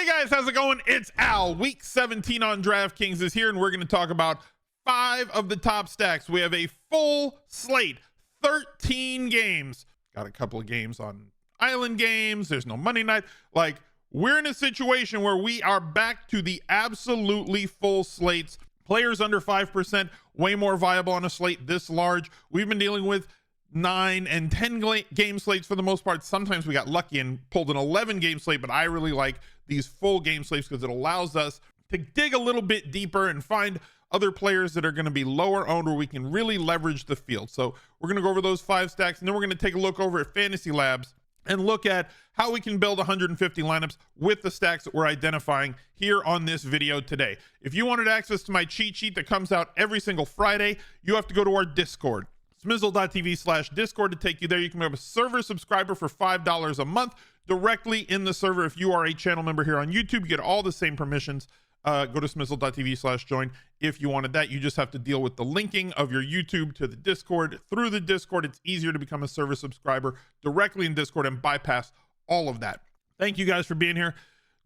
Hey guys, how's it going? It's Al. Week 17 on DraftKings is here, and we're going to talk about 5 of the top stacks. We have a full slate, 13 games. Got a couple of games on island games. There's no Monday night. Like, we're in a situation where we are back to the absolutely full slates. Players under 5%, way more viable on a slate this large. We've been dealing with 9 and 10 game slates for the most part. Sometimes we got lucky and pulled an 11 game slate, but I really like these full game slates because it allows us to dig a little bit deeper and find other players that are going to be lower owned where we can really leverage the field. So we're going to go over those 5 stacks, and then we're going to take a look over at Fantasy Labs and look at how we can build 150 lineups with the stacks that we're identifying here on this video today. If you wanted access to my cheat sheet that comes out every single Friday, you have to go to our Discord. smizzle.tv/discord to take you there. You can become a server subscriber for $5 a month directly in the server. If you are a channel member here on YouTube, you get all the same permissions. Go to smizzle.tv/join if you wanted that. You just have to deal with the linking of your YouTube to the Discord through the Discord. It's easier to become a server subscriber directly in Discord and bypass all of that. Thank you guys for being here.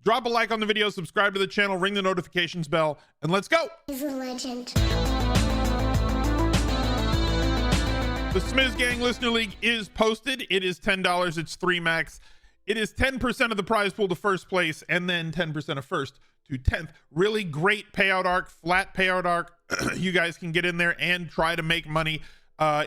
Drop a like on the video, subscribe to the channel, ring the notifications bell, and let's go. He's a legend. The Smiz Gang Listener League is posted. It is $10. It's 3 max. It is 10% of the prize pool to first place, and then 10% of first to 10th. Really great payout arc, flat payout arc. You guys can get in there and try to make money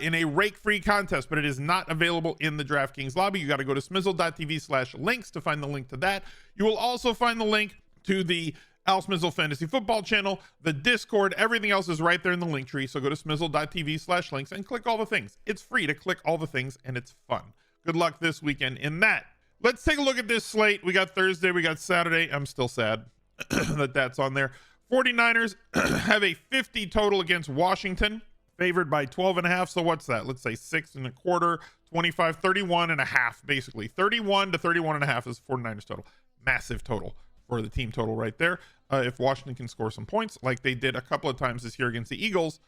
in a rake-free contest, but it is not available in the DraftKings lobby. You got to go to smizzle.tv/links to find the link to that. You will also find the link to the Al Smizzle Fantasy Football channel, the Discord, everything else is right there in the link tree. So go to smizzle.tv/links and click all the things. It's free to click all the things, and it's fun. Good luck this weekend in that. Let's take a look at this slate. We got Thursday, we got Saturday. I'm still sad that that's on there. 49ers have a 50 total against Washington, favored by 12.5. So what's that? Let's say 6.25, 25, 31.5, basically. 31 to 31.5 is 49ers total. Massive total for the team total right there. If Washington can score some points like they did a couple of times this year against the Eagles,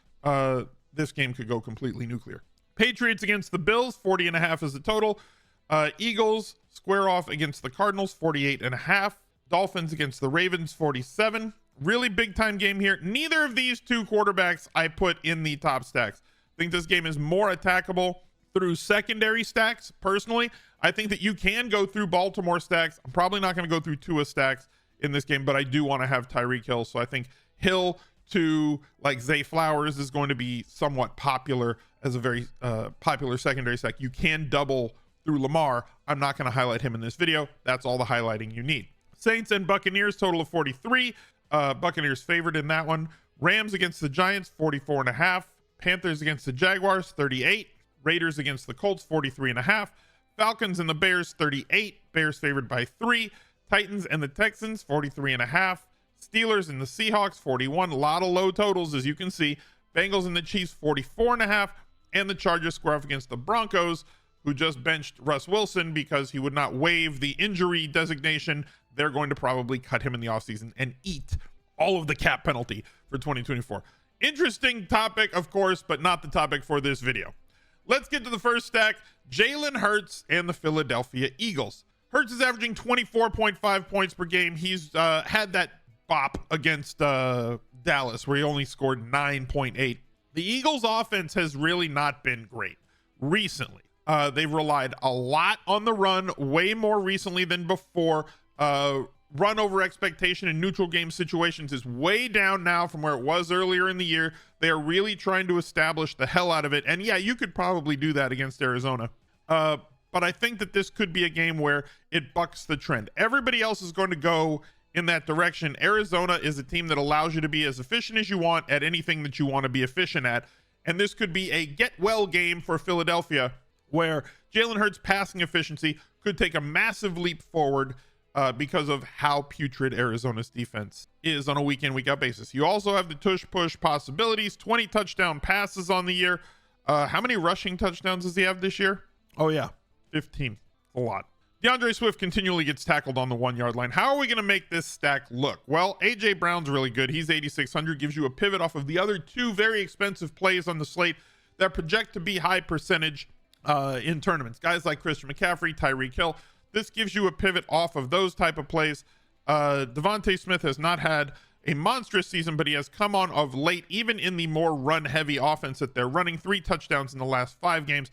this game could go completely nuclear. Patriots against the Bills, 40.5 is the total. Eagles square off against the Cardinals, 48.5. Dolphins against the Ravens, 47. Really big time game here. Neither of these two quarterbacks I put in the top stacks. I think this game is more attackable through secondary stacks. Personally, I think that you can go through Baltimore stacks. I'm probably not going to go through Tua stacks in this game, but I do want to have Tyreek Hill. So I think Hill to like Zay Flowers is going to be somewhat popular as a very popular secondary stack. You can double through Lamar. I'm not going to highlight him in this video. That's all the highlighting you need. Saints and Buccaneers, total of 43. Buccaneers favored in that one. Rams against the Giants, 44.5. Panthers against the Jaguars, 38. Raiders against the Colts, 43.5. Falcons and the Bears, 38. Bears favored by 3. Titans and the Texans, 43.5. Steelers and the Seahawks, 41. A lot of low totals, as you can see. Bengals and the Chiefs, 44.5. And the Chargers square off against the Broncos, who just benched Russ Wilson because he would not waive the injury designation. They're going to probably cut him in the offseason and eat all of the cap penalty for 2024. Interesting topic, of course, but not the topic for this video. Let's get to the first stack, Jalen Hurts and the Philadelphia Eagles. Hurts is averaging 24.5 points per game. He's had that bop against Dallas where he only scored 9.8. The Eagles offense has really not been great recently. They've relied a lot on the run, way more recently than before. Run over expectation in neutral game situations is way down now from where it was earlier in the year. They are really trying to establish the hell out of it. And yeah, you could probably do that against Arizona. But I think that this could be a game where it bucks the trend. Everybody else is going to go in that direction. Arizona is a team that allows you to be as efficient as you want at anything that you want to be efficient at. And this could be a get well game for Philadelphia, where Jalen Hurts' passing efficiency could take a massive leap forward because of how putrid Arizona's defense is on a week-in, week-out basis. You also have the tush-push possibilities, 20 touchdown passes on the year. How many rushing touchdowns does he have this year? Oh, yeah, 15. A lot. DeAndre Swift continually gets tackled on the 1-yard line. How are we going to make this stack look? Well, A.J. Brown's really good. He's 8,600, gives you a pivot off of the other 2 very expensive plays on the slate that project to be high percentage in tournaments. Guys like Christian McCaffrey, Tyreek Hill. This gives you a pivot off of those type of plays. Devontae Smith has not had a monstrous season, but he has come on of late, even in the more run-heavy offense that they're running. 3 touchdowns in the last 5 games.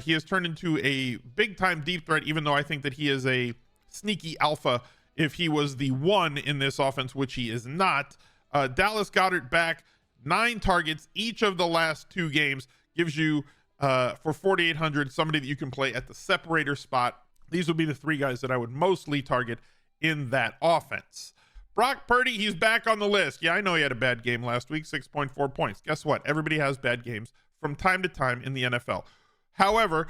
He has turned into a big-time deep threat, even though I think that he is a sneaky alpha if he was the one in this offense, which he is not. Dallas Goedert back, 9 targets each of the last 2 games, gives you, for 4,800, somebody that you can play at the separator spot. These would be the 3 guys that I would mostly target in that offense. Brock Purdy, he's back on the list. Yeah, I know he had a bad game last week, 6.4 points. Guess what? Everybody has bad games from time to time in the NFL. However,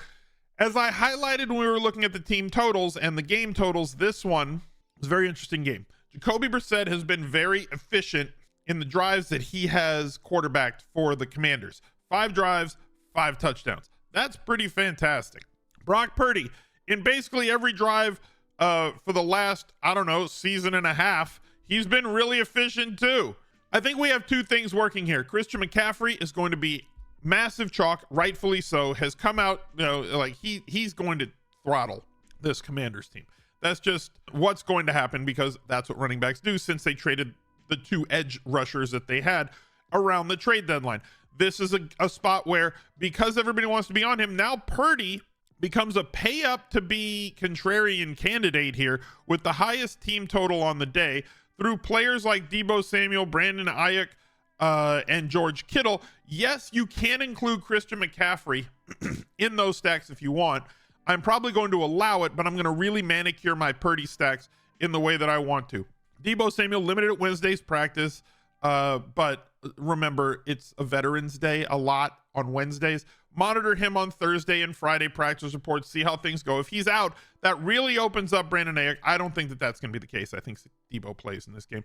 as I highlighted when we were looking at the team totals and the game totals, this one was a very interesting game. Jacoby Brissett has been very efficient in the drives that he has quarterbacked for the Commanders. 5 drives, 5 touchdowns. That's pretty fantastic. Brock Purdy, in basically every drive for the last, I don't know, season and a half, he's been really efficient too. I think we have 2 things working here. Christian McCaffrey is going to be massive chalk, rightfully so, has come out, like he's going to throttle this Commanders team. That's just what's going to happen because that's what running backs do since they traded the 2 edge rushers that they had around the trade deadline. This is a spot where, because everybody wants to be on him, now Purdy becomes a pay up to be contrarian candidate here with the highest team total on the day through players like Deebo Samuel, Brandon Ayuk, and George Kittle. Yes, you can include Christian McCaffrey in those stacks if you want. I'm probably going to allow it, but I'm going to really manicure my Purdy stacks in the way that I want to. Deebo Samuel limited at Wednesday's practice, but remember, it's a Veterans Day a lot on Wednesdays. Monitor him on Thursday and Friday practice reports, see how things go. If he's out, that really opens up Brandon Ayuk. I don't think that that's going to be the case. I think Deebo plays in this game.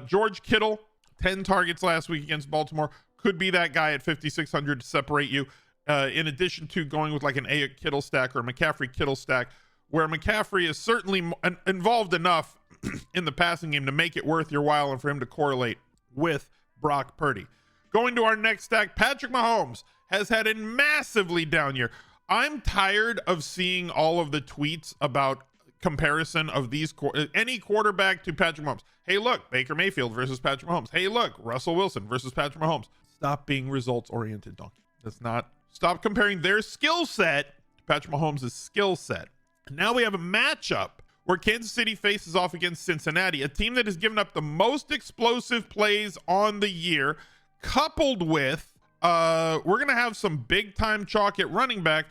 George Kittle, 10 targets last week against Baltimore, could be that guy at 5,600 to separate you. In addition to going with like an Ayuk Kittle stack or a McCaffrey Kittle stack, where McCaffrey is certainly involved enough in the passing game to make it worth your while and for him to correlate with Brock Purdy. Going to our next stack, Patrick Mahomes has had a massively down year. I'm tired of seeing all of the tweets about comparison of these any quarterback to Patrick Mahomes. Hey, look, Baker Mayfield versus Patrick Mahomes. Hey, look, Russell Wilson versus Patrick Mahomes. Stop being results-oriented, donkey. That's not. Stop comparing their skill set to Patrick Mahomes' skill set. Now we have a matchup where Kansas City faces off against Cincinnati, a team that has given up the most explosive plays on the year, coupled with we're going to have some big-time chalk at running back,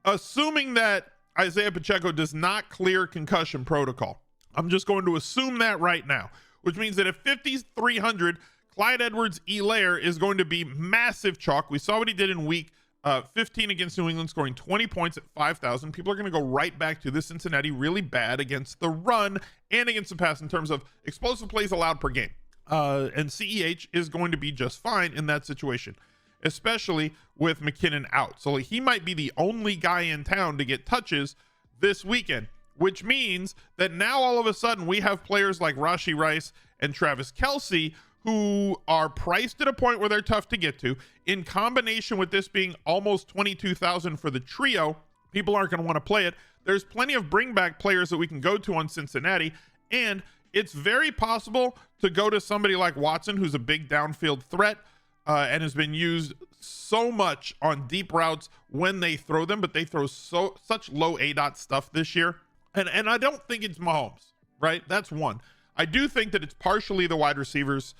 assuming that Isaiah Pacheco does not clear concussion protocol. I'm just going to assume that right now, which means that at 5,300, Clyde Edwards-Helaire is going to be massive chalk. We saw what he did in week 15 against New England, scoring 20 points at 5,000. People are going to go right back to this Cincinnati really bad against the run and against the pass in terms of explosive plays allowed per game. And CEH is going to be just fine in that situation, especially with McKinnon out. So he might be the only guy in town to get touches this weekend, which means that now all of a sudden we have players like Rashee Rice and Travis Kelce who are priced at a point where they're tough to get to. In combination with this being almost 22,000 for the trio, people aren't going to want to play it. There's plenty of bring back players that we can go to on Cincinnati, and it's very possible to go to somebody like Watson, who's a big downfield threat and has been used so much on deep routes when they throw them, but they throw such low ADOT stuff this year. And I don't think it's Mahomes, right? That's one. I do think that it's partially the wide receivers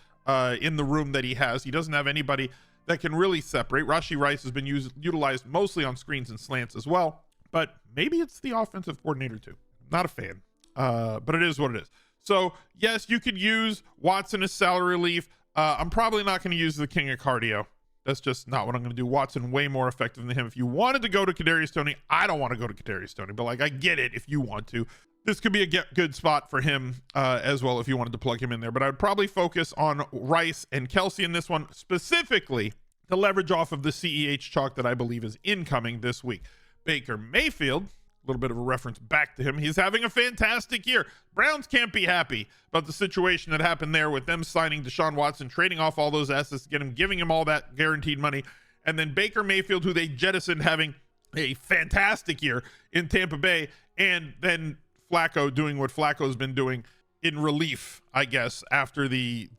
in the room that he has. He doesn't have anybody that can really separate. Rashee Rice has been utilized mostly on screens and slants as well, but maybe it's the offensive coordinator too. Not a fan, but it is what it is. So yes, you could use Watson as salary relief. I'm probably not going to use the king of cardio. That's just not what I'm going to do. Watson way more effective than him. If you wanted to go to Kadarius Toney, I don't want to go to Kadarius Toney, but like I get it if you want to. This could be a good spot for him as well if you wanted to plug him in there. But I'd probably focus on Rice and Kelce in this one specifically to leverage off of the CEH chalk that I believe is incoming this week. Baker Mayfield, a little bit of a reference back to him. He's having a fantastic year. Browns can't be happy about the situation that happened there with them signing Deshaun Watson, trading off all those assets to get him, giving him all that guaranteed money. And then Baker Mayfield, who they jettisoned, having a fantastic year in Tampa Bay. And then Flacco doing what Flacco's been doing in relief, I guess, after the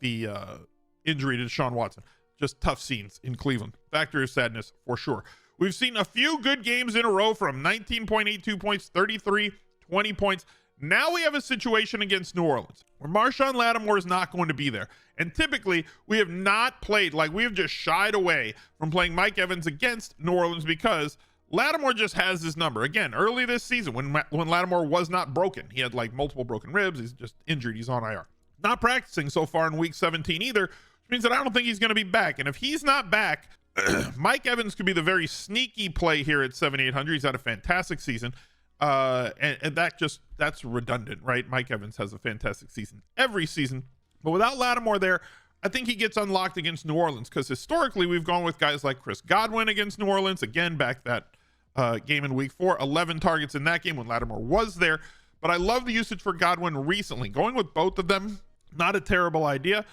injury to Deshaun Watson. Just tough scenes in Cleveland. Factor of sadness for sure. We've seen a few good games in a row from 19.82 points, 33, 20 points. Now we have a situation against New Orleans where Marshawn Lattimore is not going to be there. And typically we have not played, like we have just shied away from playing Mike Evans against New Orleans because Lattimore just has this number. Again, early this season when Lattimore was not broken, he had like multiple broken ribs. He's just injured. He's on IR. Not practicing so far in week 17 either, which means that I don't think he's going to be back. And if he's not back, Mike Evans could be the very sneaky play here at 7,800. He's had a fantastic season. And that's redundant, right? Mike Evans has a fantastic season every season, but without Lattimore there, I think he gets unlocked against New Orleans because historically we've gone with guys like Chris Godwin against New Orleans. Again, back that game in week 4, 11 targets in that game when Lattimore was there. But I love the usage for Godwin recently. Going with both of them, not a terrible idea.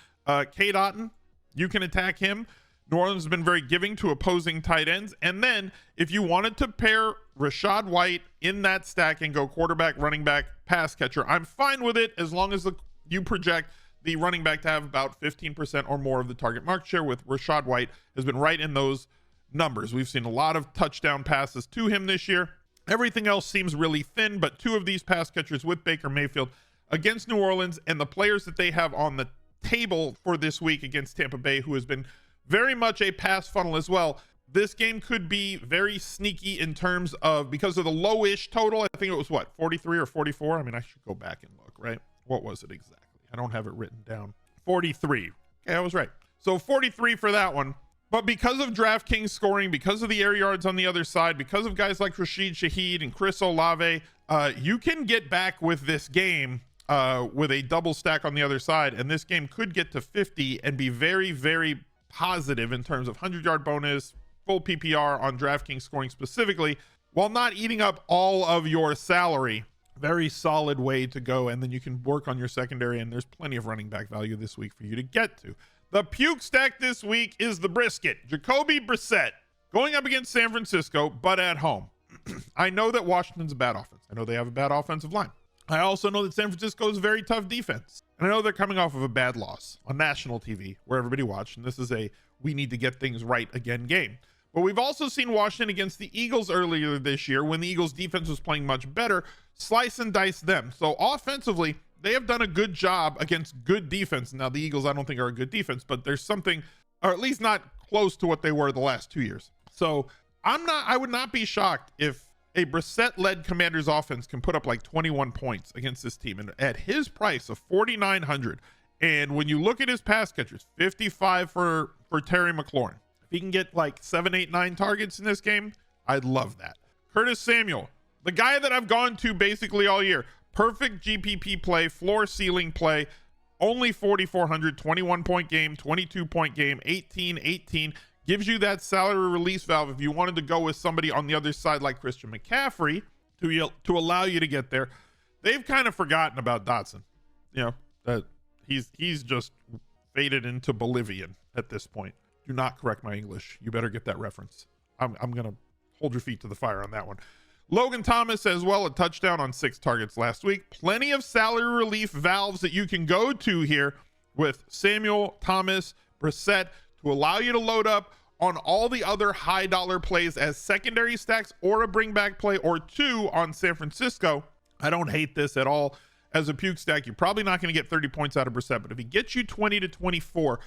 Kate Otten, you can attack him. New Orleans has been very giving to opposing tight ends. And then if you wanted to pair Rachaad White in that stack and go quarterback, running back, pass catcher, I'm fine with it as long as you project the running back to have about 15% or more of the target market share, with Rachaad White has been right in those numbers. We've seen a lot of touchdown passes to him this year. Everything else seems really thin, but 2 of these pass catchers with Baker Mayfield against New Orleans and the players that they have on the table for this week against Tampa Bay, who has been very much a pass funnel as well. This game could be very sneaky in terms of, because of the lowish total. I think it was 43 or 44. I mean, I should go back and look, right? What was it exactly? I don't have it written down. 43. Okay, I was right. So 43 for that one. But because of DraftKings scoring, because of the air yards on the other side, because of guys like Rashid Shaheed and Chris Olave, you can get back with this game with a double stack on the other side. And this game could get to 50 and be very, very positive in terms of 100-yard bonus, full PPR on DraftKings scoring specifically, while not eating up all of your salary. Very solid way to go. And then you can work on your secondary, and there's plenty of running back value this week for you to get to. The puke stack this week is the brisket. Jacoby Brissett going up against San Francisco, but at home. I know that Washington's a bad offense. I know they have a bad offensive line. I also know that San Francisco is a very tough defense. And I know they're coming off of a bad loss on national TV where everybody watched. And this is a we need to get things right again game. But we've also seen Washington against the Eagles earlier this year when the Eagles defense was playing much better, slice and dice them. So offensively, they have done a good job against good defense. Now, the Eagles, I don't think are a good defense, but there's something, or at least not close to what they were the last 2 years. So I would not be shocked if a Brissett-led Commanders offense can put up like 21 points against this team. And at his price of $4,900, and when you look at his pass catchers, 55 for Terry McLaurin. If he can get like 7, 8, 9 targets in this game, I'd love that. Curtis Samuel, the guy that I've gone to basically all year. Perfect GPP play, floor ceiling play, only 4,400, 21-point game, 22-point game, 18, 18. Gives you that salary release valve if you wanted to go with somebody on the other side like Christian McCaffrey to allow you to get there. They've kind of forgotten about Dotson. You know, that he's just faded into Bolivian at this point. Do not correct my English. You better get that reference. I'm going to hold your feet to the fire on that one. Logan Thomas as well, a touchdown on 6 targets last week. Plenty of salary relief valves that you can go to here with Samuel, Thomas, Brissett to allow you to load up on all the other high dollar plays as secondary stacks or a bring back play or 2 on San Francisco. I don't hate this at all as a puke stack. You're probably not going to get 30 points out of Brissett, but if he gets you 20 to 24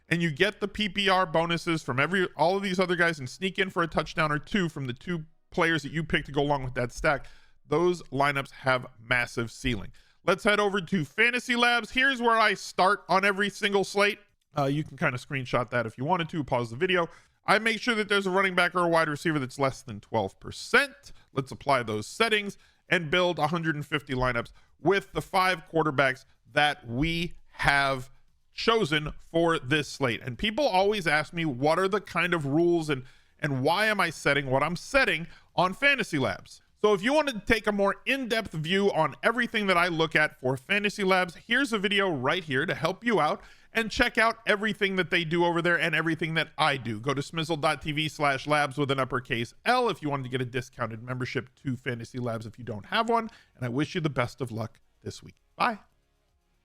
and you get the PPR bonuses from all of these other guys and sneak in for a touchdown or 2 from the 2 players that you pick to go along with that stack, those lineups have massive ceiling. Let's head over to Fantasy Labs. Here's where I start on every single slate. You can kind of screenshot that if you wanted to, pause the video. I make sure that there's a running back or a wide receiver that's less than 12%. Let's apply those settings and build 150 lineups with the 5 quarterbacks that we have chosen for this slate. And people always ask me, what are the kind of rules and why am I setting what I'm setting on Fantasy Labs? So if you want to take a more in-depth view on everything that I look at for Fantasy Labs, here's a video right here to help you out and check out everything that they do over there and everything that I do. Go to smizzle.tv/labs with an uppercase L if you wanted to get a discounted membership to Fantasy Labs if you don't have one. And I wish you the best of luck this week. Bye.